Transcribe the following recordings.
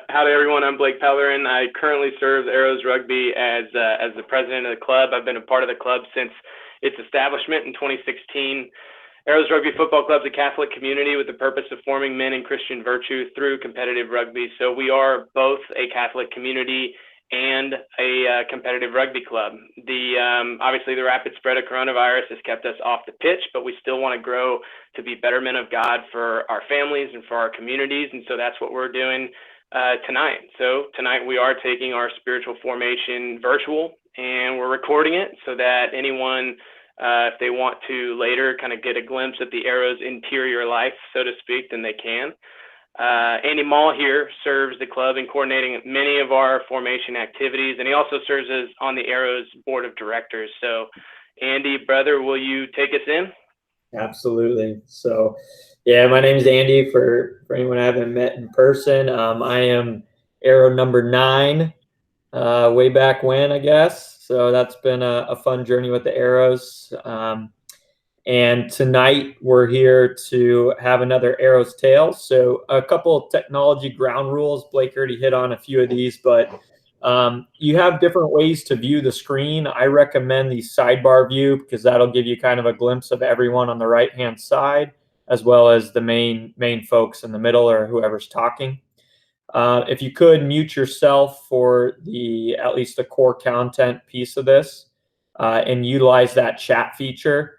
Howdy, everyone. I'm Blake Pellerin. I currently serve Arrows Rugby as the president of the club. I've been a part of the club since its establishment in 2016. Arrows Rugby Football Club is a Catholic community with the purpose of forming men in Christian virtue through competitive rugby. So we are both a Catholic community and a competitive rugby club. Obviously the rapid spread of coronavirus has kept us off the pitch, but we still want to grow to be better men of God for our families and for our communities. And so that's what we're doing tonight. So tonight we are taking our spiritual formation virtual, and we're recording it so that anyone, if they want to later kind of get a glimpse at the Arrows interior life, so to speak, then they can. Andy Mall here serves the club in coordinating many of our formation activities, and he also serves as on the Arrows board of directors. So Andy, brother, will you take us in? Absolutely. So yeah, my name is Andy, for anyone I haven't met in person. I am Arrow number 9, way back when, I guess. So that's been a fun journey with the Arrows. And tonight we're here to have another Arrows Tale. So a couple of technology ground rules. Blake already hit on a few of these, but you have different ways to view the screen. I recommend the sidebar view because that'll give you kind of a glimpse of everyone on the right-hand side, as well as the main folks in the middle or whoever's talking. If you could mute yourself for at least the core content piece of this, and utilize that chat feature.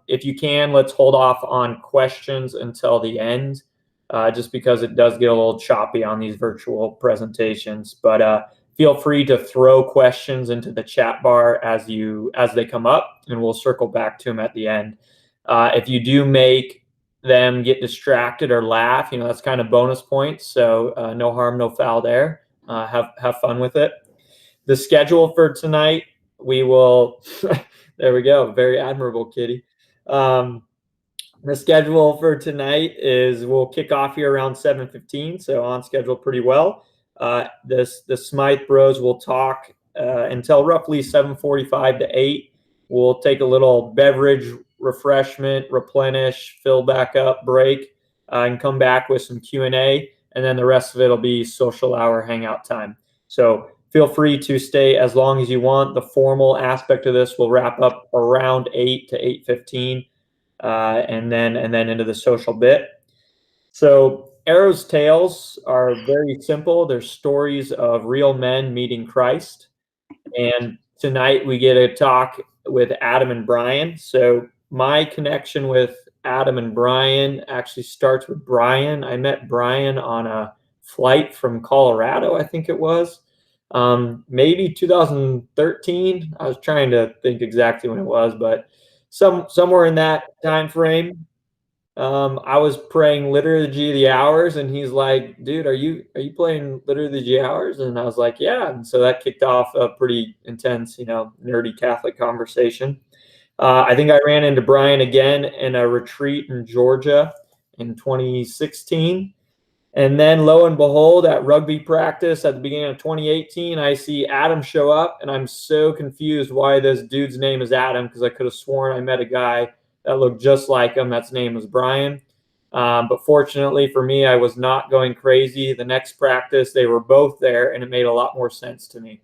If you can, let's hold off on questions until the end, just because it does get a little choppy on these virtual presentations. But feel free to throw questions into the chat bar as they come up, and we'll circle back to them at the end. If you do make them get distracted or laugh, that's kind of bonus points. So no harm, no foul there. Have fun with it. The schedule for tonight, we will. There we go. Very admirable, Kitty. The schedule for tonight is we'll kick off here around 7:15, so on schedule pretty well. The Smyth Bros will talk until roughly 7:45 to 8. We'll take a little beverage, refreshment, replenish, fill back up, break, and come back with some Q&A, and then the rest of it will be social hour hangout time. So feel free to stay as long as you want. The formal aspect of this will wrap up around 8 to 8:15, and then into the social bit. So Arrow's Tales are very simple. They're stories of real men meeting Christ. And tonight we get to talk with Adam and Brian. So my connection with Adam and Brian actually starts with Brian. I met Brian on a flight from Colorado, I think it was. Maybe 2013. I was trying to think exactly when it was, but somewhere in that time frame. I was praying Liturgy of the Hours, and he's like, "Dude, are you playing Liturgy of the Hours?" And I was like, "Yeah." And so that kicked off a pretty intense, nerdy Catholic conversation. I think I ran into Brian again in a retreat in Georgia in 2016. And then lo and behold, at rugby practice at the beginning of 2018, I see Adam show up, and I'm so confused why this dude's name is Adam, because I could have sworn I met a guy that looked just like him. That's name was Brian. But fortunately for me, I was not going crazy. The next practice, they were both there, and it made a lot more sense to me.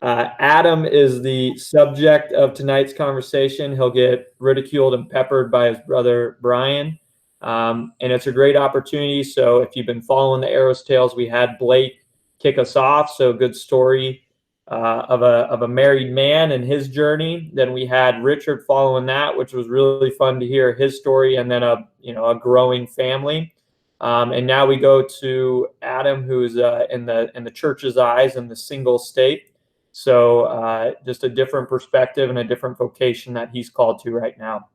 Adam is the subject of tonight's conversation. He'll get ridiculed and peppered by his brother, Brian. And it's a great opportunity. So if you've been following the Arrows Tales, we had Blake kick us off. So good story of a married man and his journey. Then we had Richard following that, which was really fun to hear his story, and then a growing family. And now we go to Adam, who's in the church's eyes in the single state. So just a different perspective and a different vocation that he's called to right now.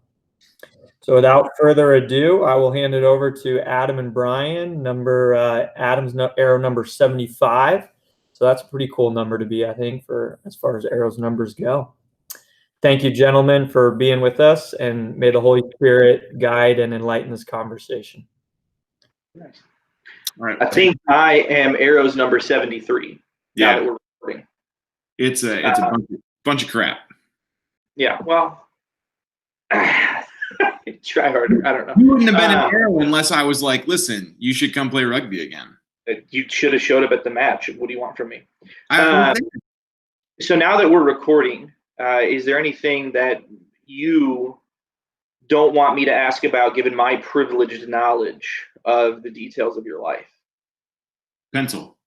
So without further ado, I will hand it over to Adam and Brian. Adam's Arrow number 75. So that's a pretty cool number to be, I think, for as far as Arrow's numbers go. Thank you, gentlemen, for being with us, and may the Holy Spirit guide and enlighten this conversation. Nice. All right. I think I am Arrow's number 73. Yeah. Now that we're recording. It's a bunch of crap. Yeah. Well, try harder. I don't know. You wouldn't have been an Arrow unless I was like, listen, you should come play rugby again. You should have showed up at the match. What do you want from me? I So now that we're recording, is there anything that you don't want me to ask about, given my privileged knowledge of the details of your life? Pencil.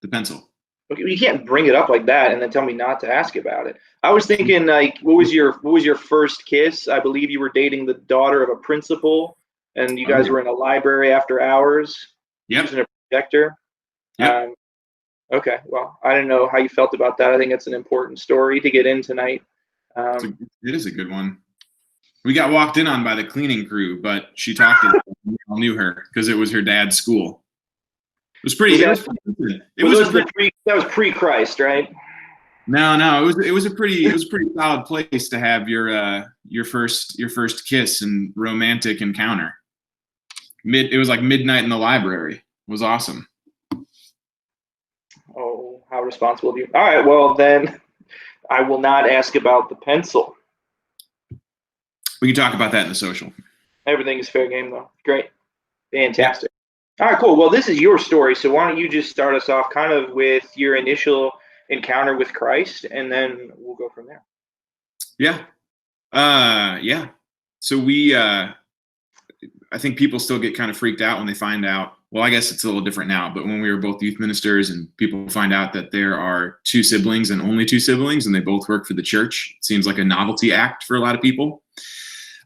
The pencil. Okay, you can't bring it up like that and then tell me not to ask about it. I was thinking, like, what was your first kiss? I believe you were dating the daughter of a principal, and you guys were in a library after hours using a projector. Yep. Okay, well, I didn't know how you felt about that. I think it's an important story to get in tonight. It is a good one. We got walked in on by the cleaning crew, but she talked to us. We all knew her because it was her dad's school. It was pretty. That was pre-Christ, right? No. It was a pretty solid place to have your first kiss and romantic encounter. It was like midnight in the library. It was awesome. Oh, how responsible of you! All right, well then, I will not ask about the pencil. We can talk about that in the social. Everything is fair game, though. Great, fantastic. All right, cool. Well, this is your story, so why don't you just start us off kind of with your initial encounter with Christ, and then we'll go from there. Yeah. So I think people still get kind of freaked out when they find out. Well, I guess it's a little different now, but when we were both youth ministers and people find out that there are two siblings and only two siblings, and they both work for the church, it seems like a novelty act for a lot of people.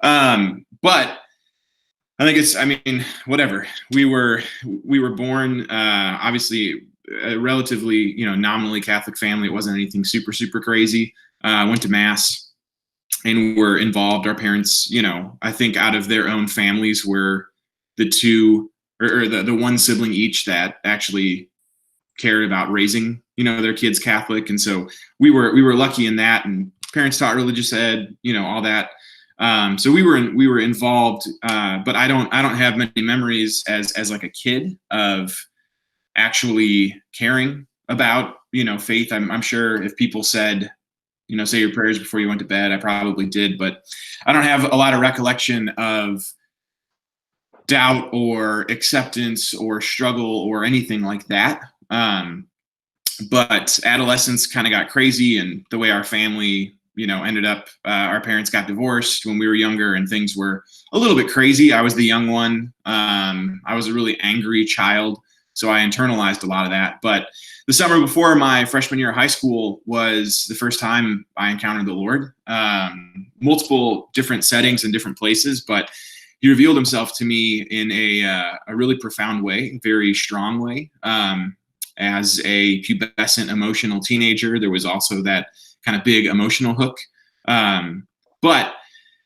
But I think whatever. We were born, obviously, a relatively, nominally Catholic family. It wasn't anything super, super crazy. Went to mass and were involved. Our parents, I think out of their own families were the two or the one sibling each that actually cared about raising, their kids Catholic. And so we were lucky in that, and parents taught religious ed, all that. So we were involved, but I don't have many memories as like a kid of actually caring about, faith. I'm sure if people said, say your prayers before you went to bed, I probably did, but I don't have a lot of recollection of doubt or acceptance or struggle or anything like that. But adolescence kind of got crazy, and the way our family ended up, our parents got divorced when we were younger, and things were a little bit crazy. I was the young one. I was a really angry child, so I internalized a lot of that. But the summer before my freshman year of high school was the first time I encountered the Lord. Multiple different settings and different places, but he revealed himself to me in a really profound way, very strong way. As a pubescent emotional teenager, there was also that kind of big emotional hook. But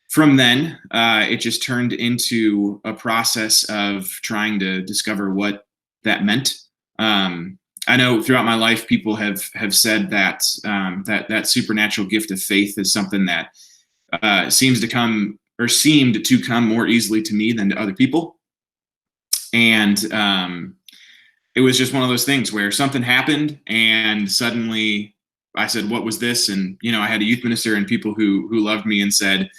from then, it just turned into a process of trying to discover what that meant. I know throughout my life, people have said that that supernatural gift of faith is something that seemed to come more easily to me than to other people. And it was just one of those things where something happened, and suddenly I said, what was this? And, I had a youth minister and people who loved me and said,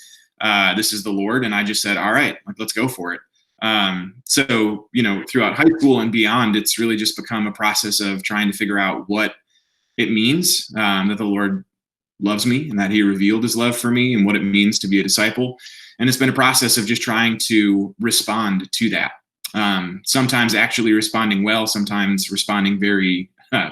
this is the Lord. And I just said, all right, let's go for it. So, throughout high school and beyond, it's really just become a process of trying to figure out what it means that the Lord loves me and that he revealed his love for me and what it means to be a disciple. And it's been a process of just trying to respond to that. Sometimes actually responding well, sometimes responding very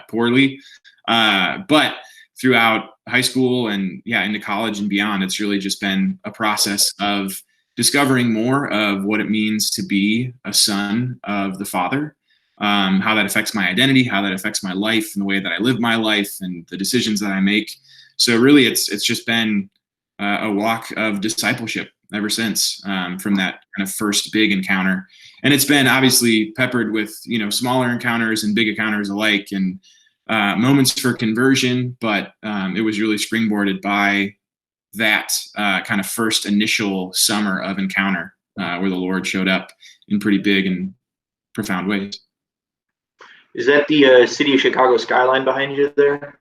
poorly. But throughout high school and into college and beyond, it's really just been a process of discovering more of what it means to be a son of the Father, how that affects my identity, how that affects my life and the way that I live my life and the decisions that I make. So really it's just been a walk of discipleship ever since, from that kind of first big encounter. And it's been obviously peppered with, smaller encounters and big encounters alike, and moments for conversion, but it was really springboarded by that kind of first initial summer of encounter where the Lord showed up in pretty big and profound ways. Is that the city of Chicago skyline behind you there?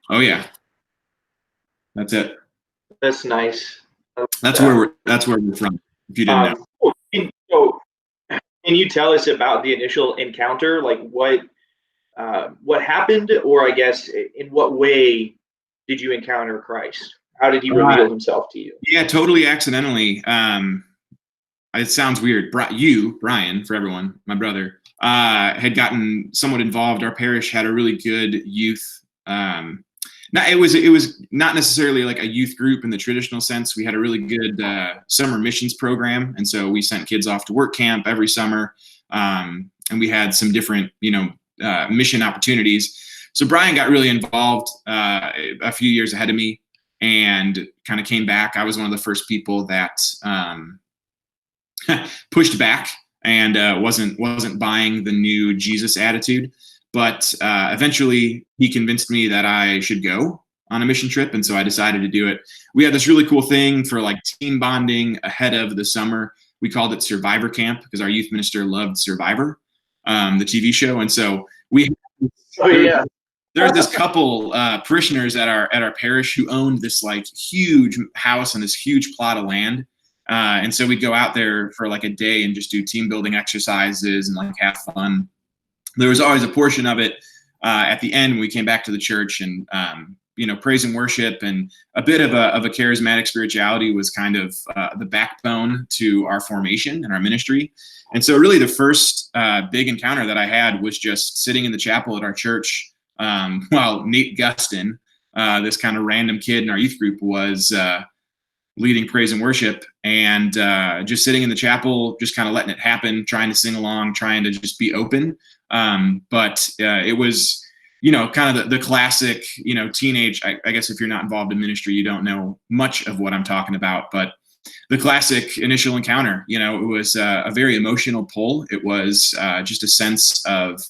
Oh yeah, that's it. That's nice. That's where we're from. if you didn't know. Cool. So, can you tell us about the initial encounter? Like what happened, or I guess in what way did you encounter Christ? How did he reveal himself to you? Yeah, totally accidentally. It sounds weird. Brian, for everyone, my brother, had gotten somewhat involved. Our parish had a really good youth. It was not necessarily like a youth group in the traditional sense. We had a really good summer missions program, and so we sent kids off to work camp every summer, and we had some different, mission opportunities. So Brian got really involved a few years ahead of me, and kind of came back. I was one of the first people that pushed back and wasn't buying the new Jesus attitude. But eventually he convinced me that I should go on a mission trip. And so I decided to do it. We had this really cool thing for like team bonding ahead of the summer. We called it Survivor Camp because our youth minister loved Survivor, the TV show. And so there's this couple parishioners at our parish who owned this like huge house and this huge plot of land. And so we'd go out there for like a day and just do team building exercises and like have fun. There was always a portion of it at the end when we came back to the church, and praise and worship and a bit of a charismatic spirituality was kind of the backbone to our formation and our ministry. And so really the first big encounter that I had was just sitting in the chapel at our church while Nate Gustin, this kind of random kid in our youth group, was leading praise and worship, and just sitting in the chapel, just kind of letting it happen, trying to sing along, trying to just be open. But it was, kind of the classic, teenage, I guess if you're not involved in ministry, you don't know much of what I'm talking about, but the classic initial encounter, it was a very emotional pull. It was just a sense of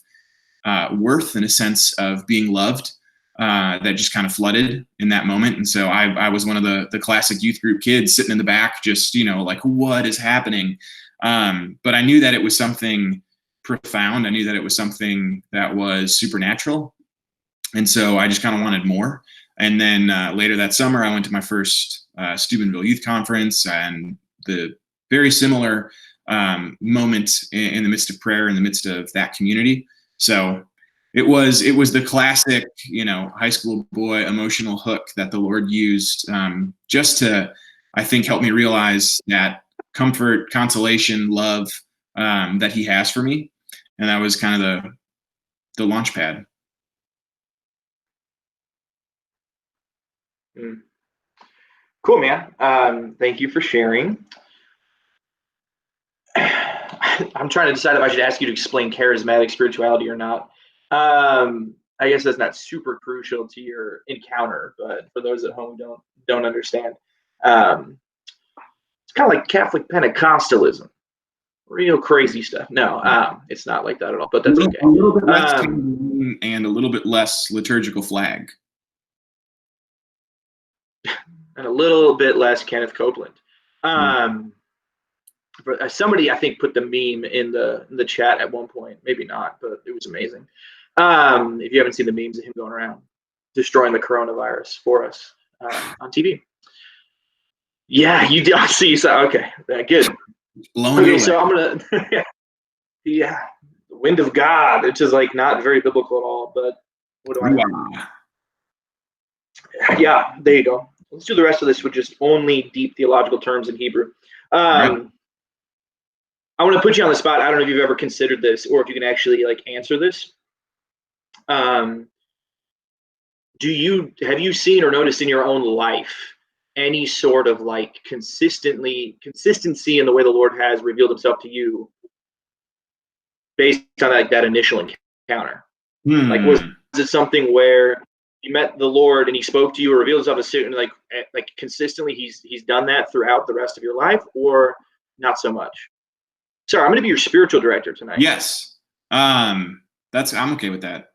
worth and a sense of being loved. That just kind of flooded in that moment. And so I was one of the classic youth group kids sitting in the back, just, like, what is happening? But I knew that it was something profound. I knew that it was something that was supernatural. And so I just kind of wanted more. And then later that summer, I went to my first Steubenville Youth Conference, and the very similar moment in the midst of prayer, in the midst of that community. So it was the classic, high school boy emotional hook that the Lord used just to, I think, help me realize that comfort, consolation, love that he has for me. And that was kind of the launch pad. Cool, man. Thank you for sharing. I'm trying to decide if I should ask you to explain charismatic spirituality or not. I guess that's not super crucial to your encounter, but for those at home who don't understand, it's kind of like Catholic Pentecostalism, real crazy stuff. No, it's not like that at all, but that's okay. A little bit less and a little bit less liturgical flag. And a little bit less Kenneth Copeland. Somebody, I think, put the meme in the chat at one point. Maybe not, but it was amazing. If you haven't seen the memes of him going around destroying the coronavirus for us on TV. Yeah, you do. I see. So okay, good. Okay, so I'm gonna the wind of God, which is like not very biblical at all, but what do I know? Yeah, there you go. Let's do the rest of this with just only deep theological terms in Hebrew. Right. I want to put you on the spot. I don't know if you've ever considered this, or if you can actually like answer this. Have you seen or noticed in your own life any sort of like consistency in the way the Lord has revealed himself to you based on like that initial encounter? Like was it something where you met the Lord and he spoke to you or revealed himself to you, and like consistently he's done that throughout the rest of your life, or not so much? Sorry, I'm going to be your spiritual director tonight. Yes. I'm okay with that.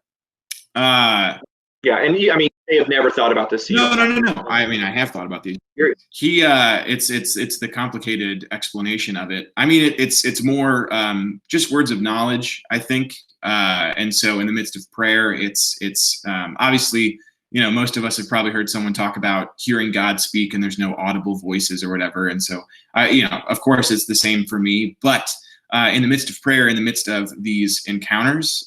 Yeah, and I mean, they have never thought about this. No. I mean, I have thought about these. It's the complicated explanation of it. I mean, it's more just words of knowledge, I think. And so in the midst of prayer, it's obviously, most of us have probably heard someone talk about hearing God speak and there's no audible voices or whatever. And so of course it's the same for me, but in the midst of prayer, in the midst of these encounters,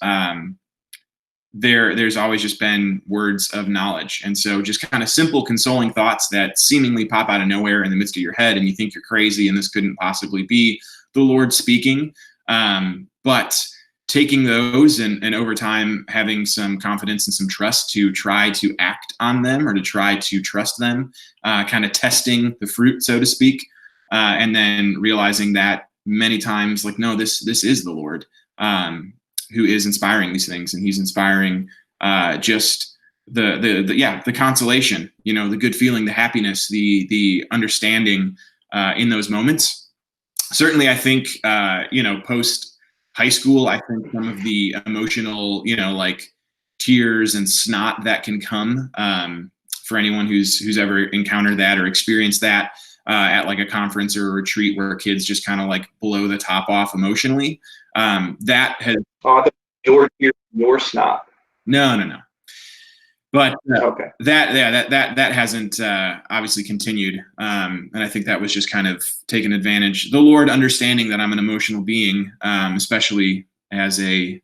there's always just been words of knowledge. And so just kind of simple, consoling thoughts that seemingly pop out of nowhere in the midst of your head, and you think you're crazy and this couldn't possibly be the Lord speaking. But taking those and over time having some confidence and some trust to try to act on them or to try to trust them, kind of testing the fruit, so to speak, and then realizing that many times, like, no, this is the Lord who is inspiring these things, and he's inspiring just the consolation, the good feeling, the happiness, the understanding in those moments. Certainly, I think post high school, I think some of the emotional, like tears and snot that can come for anyone who's ever encountered that or experienced that at like a conference or a retreat where kids just kind of like blow the top off emotionally. That has your snot. No. But okay. that hasn't obviously continued, and I think that was just kind of taking advantage. The Lord understanding that I'm an emotional being, especially as a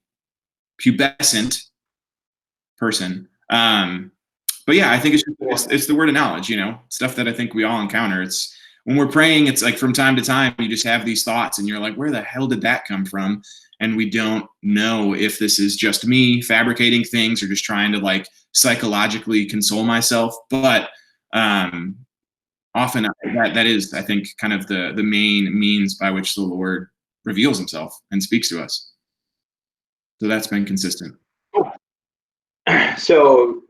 pubescent person. But yeah, I think it's the word of knowledge, stuff that I think we all encounter. It's when we're praying, it's like from time to time you just have these thoughts, and you're like, where the hell did that come from? And we don't know if this is just me fabricating things or just trying to like psychologically console myself. But often that is, I think, kind of the main means by which the Lord reveals himself and speaks to us. So that's been consistent. So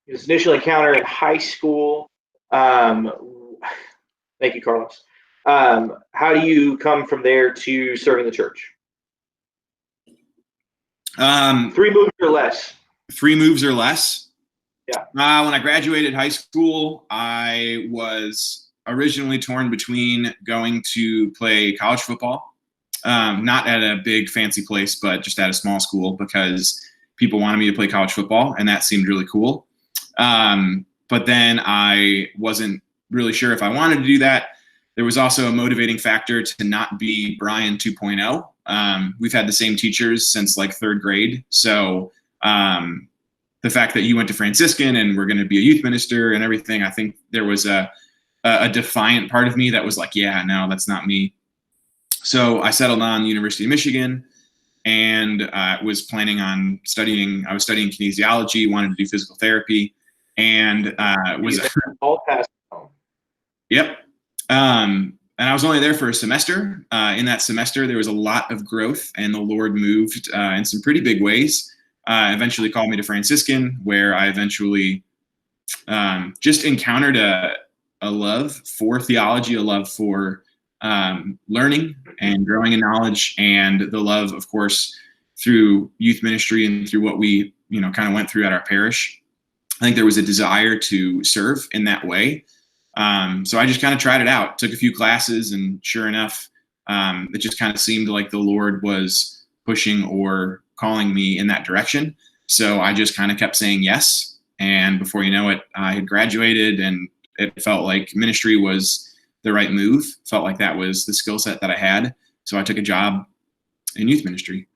his initial encounter in high school. Thank you, Carlos. How do you come from there to serving the church? 3 moves or less. 3 moves or less. Yeah. When I graduated high school, I was originally torn between going to play college football, not at a big fancy place, but just at a small school because people wanted me to play college football, and that seemed really cool. But then I wasn't really sure if I wanted to do that. There was also a motivating factor to not be Brian 2.0. We've had the same teachers since like 3rd grade. So the fact that you went to Franciscan and we're going to be a youth minister and everything, I think there was a defiant part of me that was like, yeah, no, that's not me. So I settled on the University of Michigan and was planning on studying. I was studying kinesiology, wanted to do physical therapy, and was all past home. Yep. And I was only there for a semester. In that semester, there was a lot of growth, and the Lord moved in some pretty big ways. Eventually called me to Franciscan, where I eventually just encountered a love for theology, a love for learning and growing in knowledge, and the love, of course, through youth ministry and through what we, kind of went through at our parish. I think there was a desire to serve in that way. So I just kind of tried it out, took a few classes, and sure enough, it just kind of seemed like the Lord was pushing or calling me in that direction. So I just kind of kept saying yes. And before you know it, I had graduated, and it felt like ministry was the right move. Felt like that was the skill set that I had. So I took a job in youth ministry.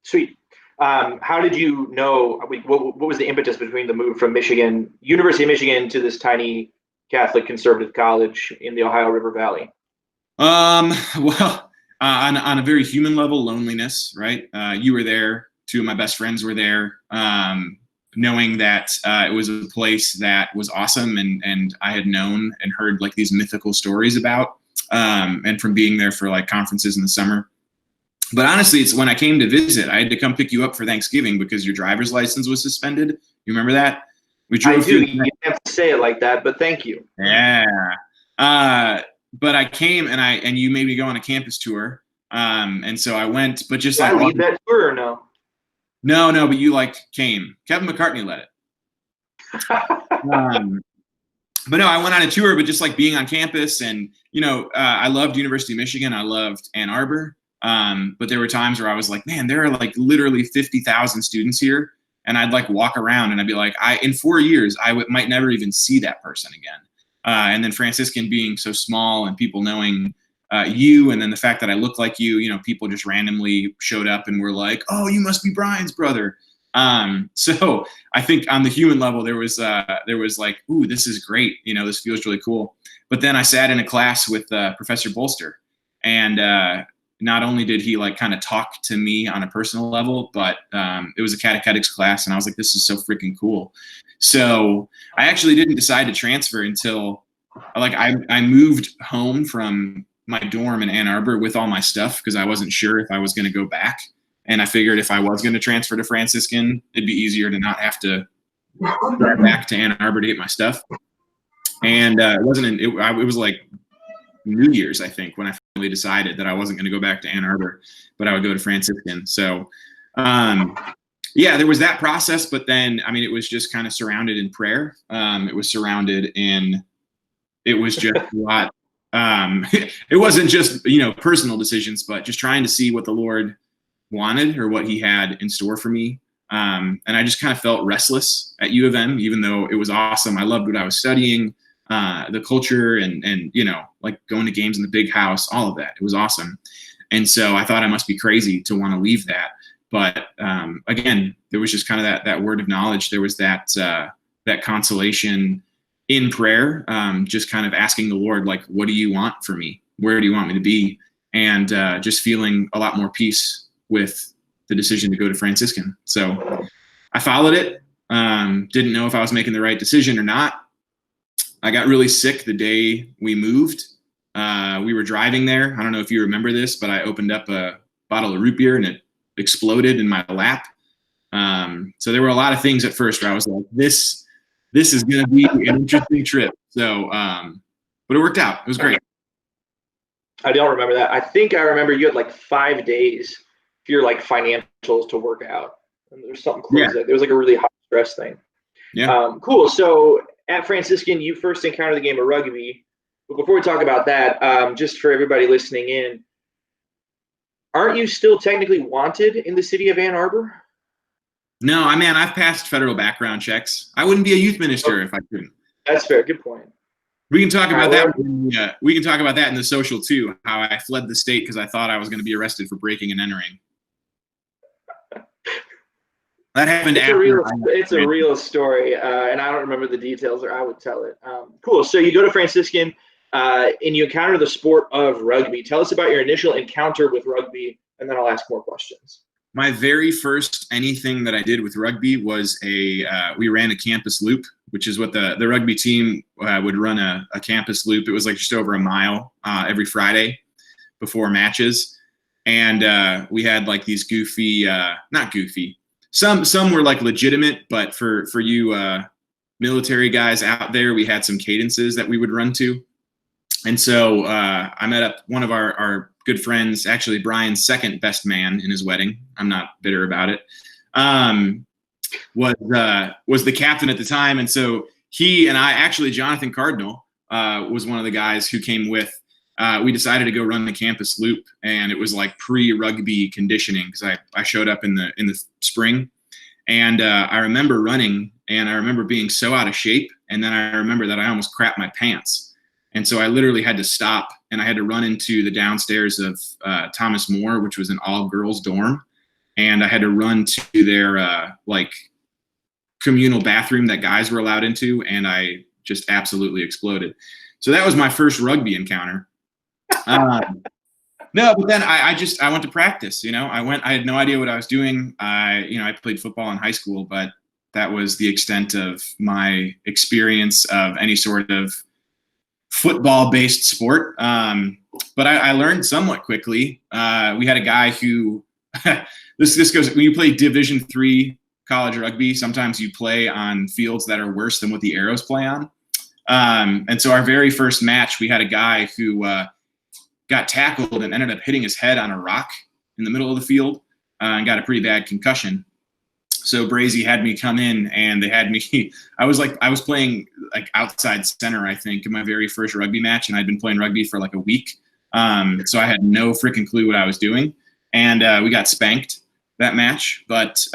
Sweet. How did you know, what was the impetus between the move from University of Michigan to this tiny Catholic conservative college in the Ohio River Valley? Well, on a very human level, loneliness, right? You were there. 2 of my best friends were there. Knowing that it was a place that was awesome and I had known and heard like these mythical stories about, and from being there for like conferences in the summer. But honestly, it's when I came to visit, I had to come pick you up for Thanksgiving because your driver's license was suspended. You remember that? We drove I do. You have to say it like that, but thank you. Yeah. But I came and you made me go on a campus tour. And so I went, but just Did I lead that tour or no? No, but you came. Kevin McCartney led it. But no, I went on a tour, but just like being on campus and, I loved University of Michigan. I loved Ann Arbor. But there were times where I was like, man, there are like literally 50,000 students here. and I'd like walk around and I'd be like, in 4 years, might never even see that person again. And then Franciscan being so small and people knowing you, and then the fact that I look like you, people just randomly showed up and were like, oh, you must be Brian's brother. So I think on the human level, there was like, ooh, this is great. This feels really cool. But then I sat in a class with Professor Bolster, and not only did he like kind of talk to me on a personal level, but it was a catechetics class, and I was like, this is so freaking cool. So I actually didn't decide to transfer until like I moved home from my dorm in Ann Arbor with all my stuff because I wasn't sure if I was going to go back. And I figured if I was going to transfer to Franciscan, it'd be easier to not have to drive back to Ann Arbor to get my stuff. And it was like New Year's, I think, when I finally decided that I wasn't going to go back to Ann Arbor, but I would go to Franciscan. So, yeah, there was that process. But then, I mean, it was just kind of surrounded in prayer. It was just a lot. It wasn't just, personal decisions, but just trying to see what the Lord wanted or what he had in store for me. And I just kind of felt restless at U of M, even though it was awesome. I loved what I was studying, the culture and like going to games in the big house, all of that. It was awesome. And so I thought I must be crazy to want to leave that. But again, there was just kind of that word of knowledge. There was that consolation in prayer, just kind of asking the Lord, like, what do you want for me? Where do you want me to be? And just feeling a lot more peace with the decision to go to Franciscan. So I followed it. Didn't know if I was making the right decision or not. I got really sick the day we moved. We were driving there. I don't know if you remember this, but I opened up a bottle of root beer and it exploded in my lap. So there were a lot of things at first where I was like, this is going to be an interesting trip. So, but it worked out. It was great. I don't remember that. I think I remember you had like 5 days for your like financials to work out. And there's something close. Yeah. There was like a really high stress thing. Yeah. Cool. So at Franciscan, you first encountered the game of rugby. But before we talk about that, just for everybody listening in, aren't you still technically wanted in the city of Ann Arbor? No, I've passed federal background checks. I wouldn't be a youth minister if I couldn't. That's fair. Good point. We can talk about that. We can talk about that in the social too. How I fled the state because I thought I was going to be arrested for breaking and entering. That happened It's a real story, and I don't remember the details, or I would tell it. Cool. So you go to Franciscan, and you encounter the sport of rugby. Tell us about your initial encounter with rugby, and then I'll ask more questions. My very first anything that I did with rugby was we ran a campus loop, which is what the rugby team would run a campus loop. It was like just over a mile every Friday before matches. And we had like these goofy, not goofy. Some were like legitimate, but for you military guys out there, we had some cadences that we would run to. And so I met up one of our good friends, actually Brian's second best man in his wedding. I'm not bitter about it. Was the captain at the time. And so he and I, actually Jonathan Cardinal was one of the guys who came with. We decided to go run the campus loop, and it was like pre-rugby conditioning because I showed up in the spring, and I remember running, and I remember being so out of shape, and then I remember that I almost crapped my pants, and so I literally had to stop, and I had to run into the downstairs of Thomas More, which was an all-girls dorm, and I had to run to their like communal bathroom that guys were allowed into, and I just absolutely exploded. So that was my first rugby encounter. No, but then I went to practice, I had no idea what I was doing. I played football in high school, but that was the extent of my experience of any sort of football based sport. But I learned somewhat quickly. We had a guy who, this goes, when you play Division III college rugby, sometimes you play on fields that are worse than what the Arrows play on. And so our very first match, we had a guy who, got tackled and ended up hitting his head on a rock in the middle of the field and got a pretty bad concussion. So Brazy had me come in, and they had me. I was playing like outside center, I think, in my very first rugby match, and I'd been playing rugby for like a week. So I had no freaking clue what I was doing, and we got spanked that match. But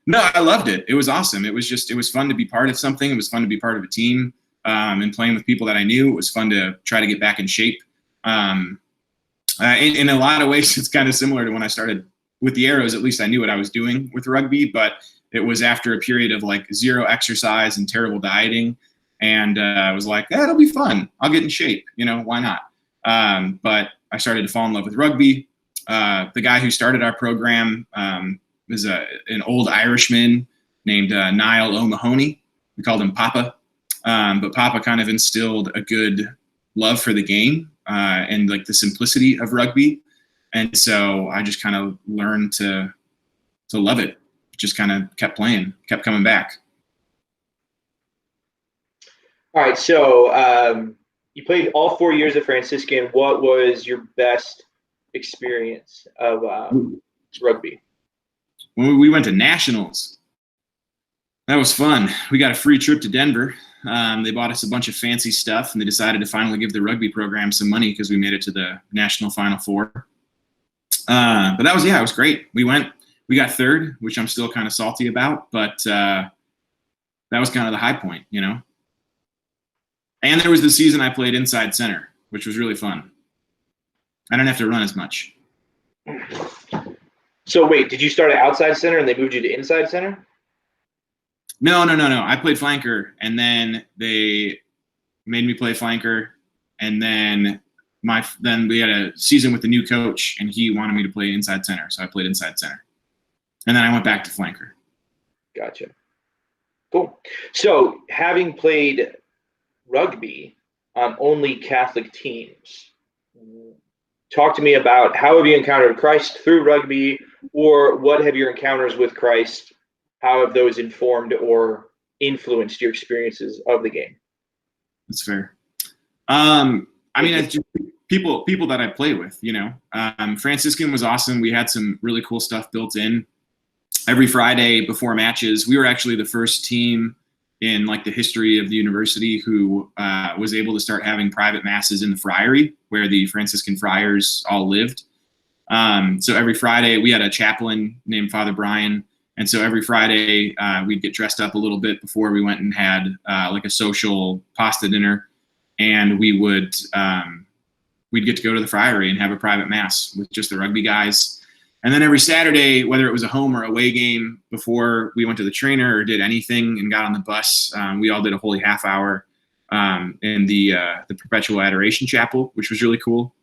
No, I loved it. It was awesome. It was fun to be part of something. It was fun to be part of a team, and playing with people that I knew. It was fun to try to get back in shape. In a lot of ways, it's kind of similar to when I started with the Arrows. At least I knew what I was doing with rugby, but it was after a period of like zero exercise and terrible dieting. And I was like, it'll be fun. I'll get in shape. Why not? But I started to fall in love with rugby. The guy who started our program was an old Irishman named Niall O'Mahony. We called him Papa. But Papa kind of instilled a good love for the game and like the simplicity of rugby. And so I just kind of learned to love it. Just kind of kept playing, kept coming back. All right, so you played all 4 years at Franciscan. What was your best experience of rugby? When we went to nationals, that was fun. We got a free trip to Denver. They bought us a bunch of fancy stuff, and they decided to finally give the rugby program some money because we made it to the national Final Four. But that was, it was great. We got third, which I'm still kind of salty about, but that was kind of the high point, And there was the season I played inside center, which was really fun. I didn't have to run as much. So wait, did you start at outside center and they moved you to inside center? No. I played flanker, and then they made me play flanker, and then we had a season with the new coach, and he wanted me to play inside center, so I played inside center. And then I went back to flanker. Gotcha. Cool. So having played rugby on only Catholic teams, talk to me about how have you encountered Christ through rugby, or what have your encounters with Christ, how have those informed or influenced your experiences of the game? That's fair. It's just people that I play with, Franciscan was awesome. We had some really cool stuff built in. Every Friday before matches, we were actually the first team in like the history of the university who was able to start having private masses in the friary where the Franciscan friars all lived. So every Friday we had a chaplain named Father Brian. And so every Friday we'd get dressed up a little bit before we went and had like a social pasta dinner. And we'd get to go to the friary and have a private mass with just the rugby guys. And then every Saturday, whether it was a home or away game, before we went to the trainer or did anything and got on the bus, we all did a holy half hour in the Perpetual Adoration Chapel, which was really cool.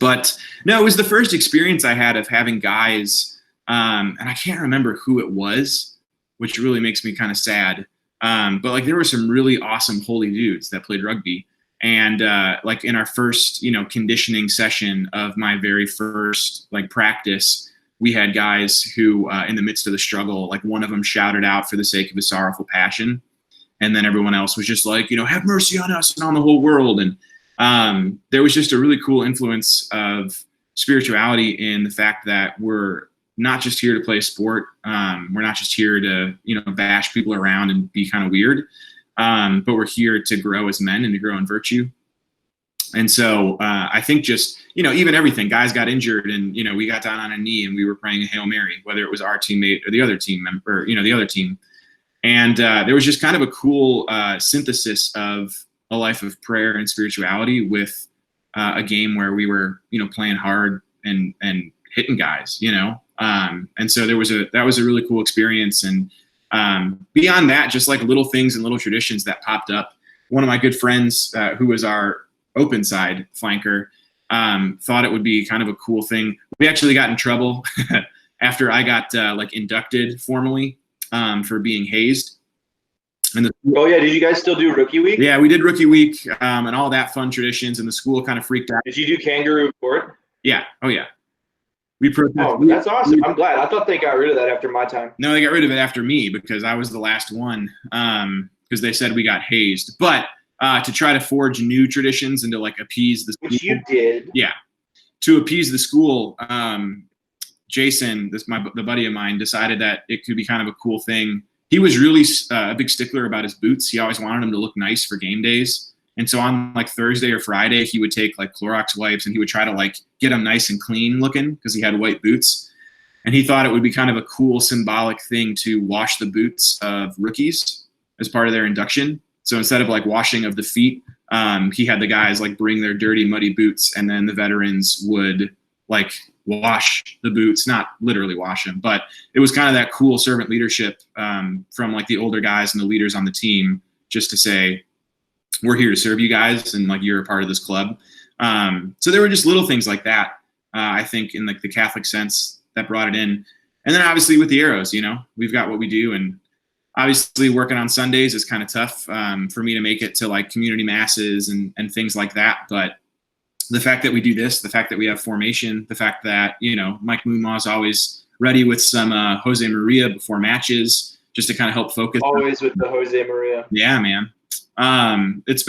But no, it was the first experience I had of having guys, and I can't remember who it was, which really makes me kind of sad. But like there were some really awesome holy dudes that played rugby. And like in our first, conditioning session of my very first like practice, we had guys who in the midst of the struggle, like one of them shouted out for the sake of his sorrowful passion. And then everyone else was just like, have mercy on us and on the whole world. And there was just a really cool influence of spirituality in the fact that we're not just here to play a sport. We're not just here to, bash people around and be kind of weird. But we're here to grow as men and to grow in virtue. And so I think just, even everything, guys got injured and, we got down on a knee and we were praying a Hail Mary, whether it was our teammate or the other team member, the other team. And there was just kind of a cool synthesis of a life of prayer and spirituality with a game where we were, playing hard and hitting guys, and so that was a really cool experience. And beyond that, just like little things and little traditions that popped up. One of my good friends, who was our open side flanker, thought it would be kind of a cool thing. We actually got in trouble after I got inducted formally for being hazed. And oh yeah, did you guys still do rookie week? Yeah, we did rookie week and all that fun traditions, and the school kind of freaked out. Did you do kangaroo court? Yeah. Oh yeah. We protested. Oh, that's awesome. I'm glad. I thought they got rid of that after my time. No, they got rid of it after me because I was the last one because they said we got hazed. But to try to forge new traditions and to appease the school. Which you did. Yeah. To appease the school, Jason, the buddy of mine, decided that it could be kind of a cool thing. He was really a big stickler about his boots. He always wanted them to look nice for game days. And so on Thursday or Friday, he would take Clorox wipes and he would try to get them nice and clean looking because he had white boots. And he thought it would be kind of a cool symbolic thing to wash the boots of rookies as part of their induction. So instead of like washing of the feet, he had the guys like bring their dirty, muddy boots, and then the veterans would like wash the boots, not literally wash them, but it was kind of that cool servant leadership from like the older guys and the leaders on the team, just to say, we're here to serve you guys, and like you're a part of this club. So there were just little things like that, I think, in like the Catholic sense that brought it in. And then obviously with the Arrows, we've got what we do, and obviously working on Sundays is kind of tough for me to make it to like community masses and things like that. But the fact that we do this, the fact that we have formation, the fact that, Mike Muma's always ready with some Jose Maria before matches, just to kind of help focus. Always with the Jose Maria. Yeah, man. It's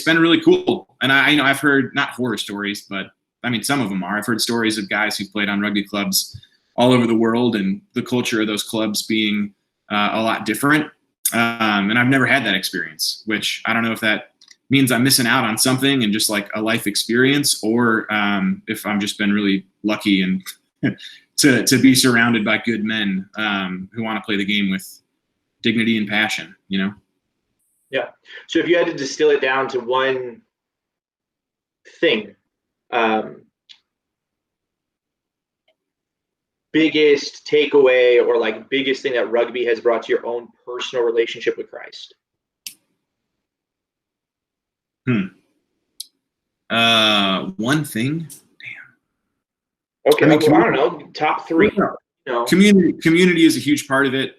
been really cool. And I've heard not horror stories, but I mean, some of them are. I've heard stories of guys who've played on rugby clubs all over the world, and the culture of those clubs being a lot different. And I've never had that experience, which I don't know if that means I'm missing out on something and just like a life experience, or if I'm just been really lucky and to be surrounded by good men who want to play the game with dignity and passion, Yeah. So if you had to distill it down to one thing, biggest takeaway or like biggest thing that rugby has brought to your own personal relationship with Christ? One thing. Damn. Okay. I don't know. Top three. Community is a huge part of it.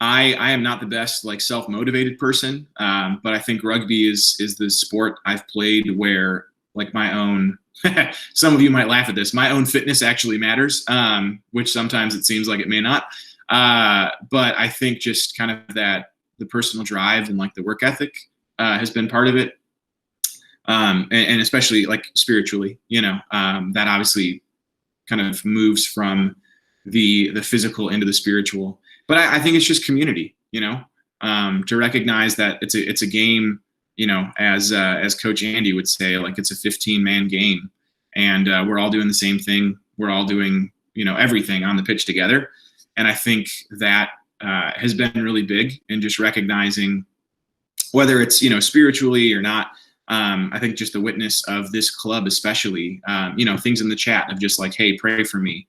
I am not the best like self-motivated person, but I think rugby is the sport I've played where like my own, some of you might laugh at this, my own fitness actually matters, which sometimes it seems like it may not. But I think just kind of that the personal drive and like the work ethic has been part of it. And especially like spiritually, that obviously kind of moves from the physical into the spiritual. But I think it's just community, to recognize that it's a game, as Coach Andy would say, like it's a 15-man game, and we're all doing the same thing. We're all doing, everything on the pitch together. And I think that has been really big in just recognizing whether it's, spiritually or not. I think just the witness of this club, especially, things in the chat of just like, hey, pray for me.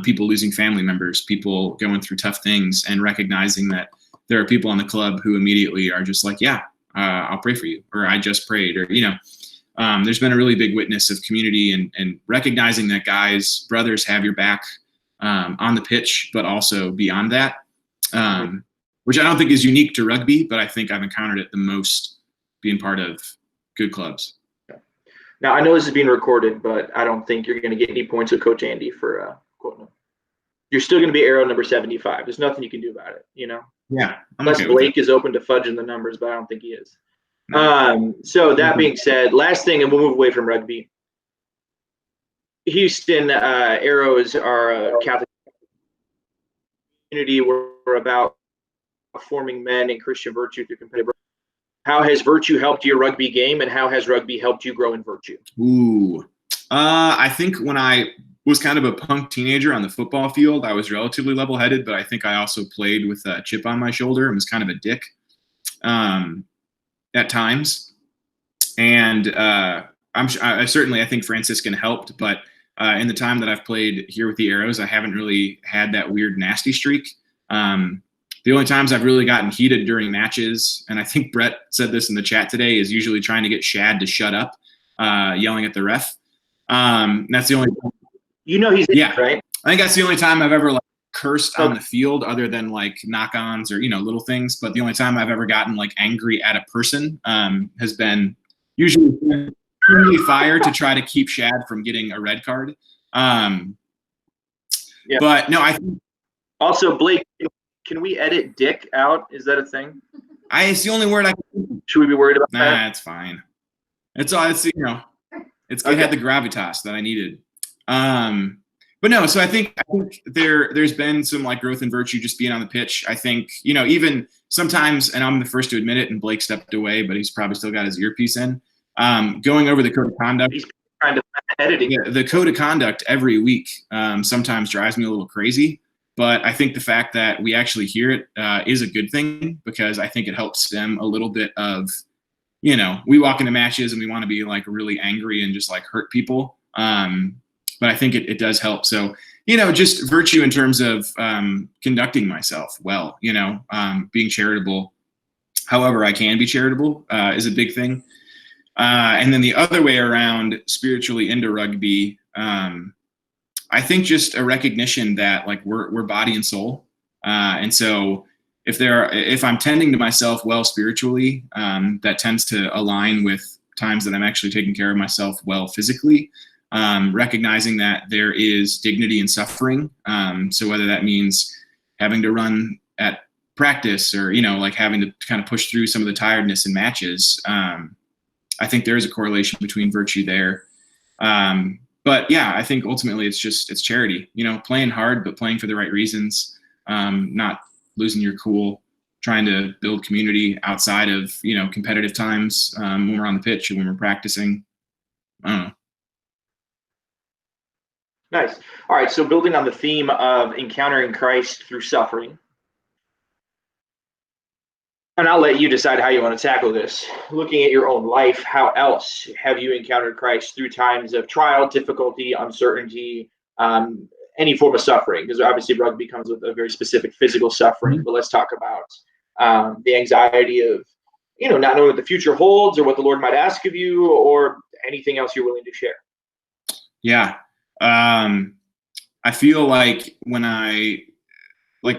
People losing family members, people going through tough things, and recognizing that there are people on the club who immediately are just like, yeah, I'll pray for you, or I just prayed, or, there's been a really big witness of community and recognizing that guys, brothers have your back on the pitch, but also beyond that, which I don't think is unique to rugby, but I think I've encountered it the most being part of good clubs. Now, I know this is being recorded, but I don't think you're going to get any points with Coach Andy for quoting him. You're still going to be arrow number 75. There's nothing you can do about it, Yeah. Unless okay Blake is open to fudging the numbers, but I don't think he is. No. So that being said, last thing, and we'll move away from rugby. Houston Arrows are a Catholic community. We're about forming men in Christian virtue through competitive. How has virtue helped your rugby game, and how has rugby helped you grow in virtue? Ooh, I think when I was kind of a punk teenager on the football field, I was relatively level-headed, but I think I also played with a chip on my shoulder and was kind of a dick at times. And I think Franciscan helped, but in the time that I've played here with the Arrows, I haven't really had that weird nasty streak. The only times I've really gotten heated during matches, and I think Brett said this in the chat today, is usually trying to get Shad to shut up, yelling at the ref. That's the only time. He's right? I think that's the only time I've ever like cursed on the field, other than like knock-ons or, little things. But the only time I've ever gotten like angry at a person has been usually friendly fire to try to keep Shad from getting a red card. But no, I think also Blake, can we edit dick out? Is that a thing? It's the only word I can. Should we be worried about that? Nah, it's fine. It's good. It had the gravitas that I needed. But no, so I think there's been some like growth in virtue just being on the pitch. I think, even sometimes, and I'm the first to admit it, and Blake stepped away, but he's probably still got his earpiece in. Going over the code of conduct. He's kind of editing. Yeah, the code of conduct every week sometimes drives me a little crazy, but I think the fact that we actually hear it is a good thing, because I think it helps them a little bit of, we walk into matches and we want to be like really angry and just like hurt people. But I think it does help. So, just virtue in terms of conducting myself well, being charitable, however I can be charitable is a big thing. And then the other way around, spiritually into rugby, I think just a recognition that like we're body and soul. And so if I'm tending to myself well spiritually, that tends to align with times that I'm actually taking care of myself well physically, recognizing that there is dignity in suffering. So whether that means having to run at practice or, like having to kind of push through some of the tiredness in matches, I think there is a correlation between virtue there. But yeah, I think ultimately it's charity, playing hard, but playing for the right reasons, not losing your cool, trying to build community outside of, competitive times, when we're on the pitch and when we're practicing. I don't know. Nice. All right. So building on the theme of encountering Christ through suffering, and I'll let you decide how you want to tackle this. Looking at your own life, how else have you encountered Christ through times of trial, difficulty, uncertainty, any form of suffering? Because obviously rugby comes with a very specific physical suffering, but let's talk about the anxiety of, not knowing what the future holds or what the Lord might ask of you, or anything else you're willing to share. Yeah. I feel like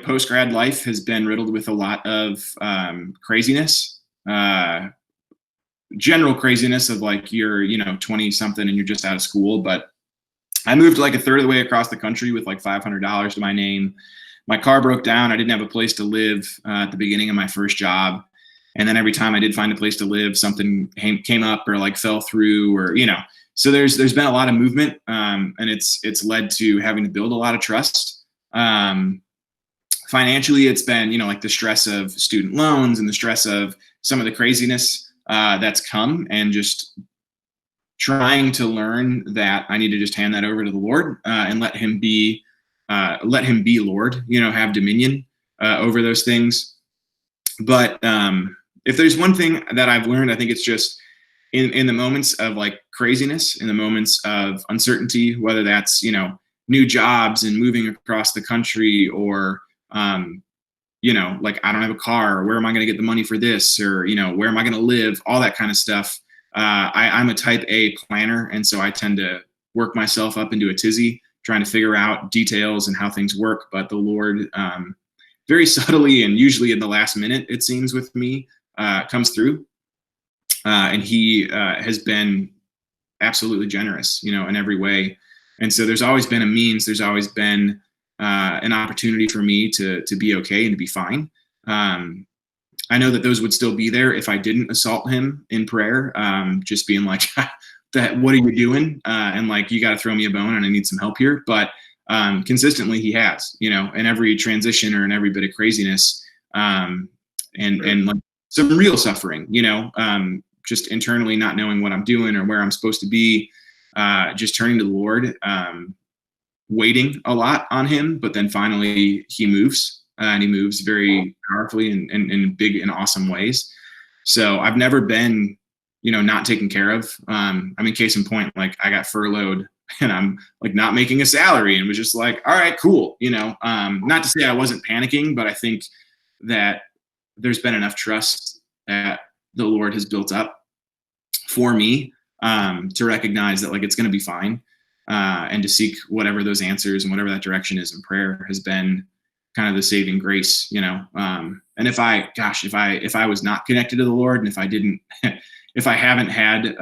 post-grad life has been riddled with a lot of craziness, general craziness of like you're 20 something and you're just out of school. But I moved like a third of the way across the country with like $500 to my name. My car broke down. I didn't have a place to live at the beginning of my first job. And then every time I did find a place to live, something came up or like fell through or, so there's been a lot of movement, and it's led to having to build a lot of trust. Financially, it's been, like the stress of student loans and the stress of some of the craziness that's come, and just trying to learn that I need to just hand that over to the Lord and let him be Lord, have dominion over those things. But if there's one thing that I've learned, I think it's just in the moments of like craziness, in the moments of uncertainty, whether that's, new jobs and moving across the country, or, like I don't have a car, or where am I going to get the money for this, or, where am I going to live, all that kind of stuff. I'm a type A planner. And so I tend to work myself up into a tizzy, trying to figure out details and how things work. But the Lord, very subtly and usually in the last minute, it seems with me, comes through. And he has been absolutely generous, in every way. And so there's always been a means, there's always been an opportunity for me to be okay and to be fine. I know that those would still be there if I didn't assault him in prayer, just being like, what are you doing? And like, you got to throw me a bone and I need some help here. But consistently he has, in every transition or in every bit of craziness, and like some real suffering, just internally not knowing what I'm doing or where I'm supposed to be, just turning to the Lord, waiting a lot on him, but then finally he moves, and he moves very powerfully and in big and awesome ways. So I've never been, not taken care of. I mean, case in point, like I got furloughed and I'm like not making a salary, and was just like, all right, cool. Not to say I wasn't panicking, but I think that there's been enough trust that the Lord has built up for me to recognize that like it's going to be fine, and to seek whatever those answers and whatever that direction is in prayer has been kind of the saving grace, and if I was not connected to the Lord, and if I didn't, if I haven't had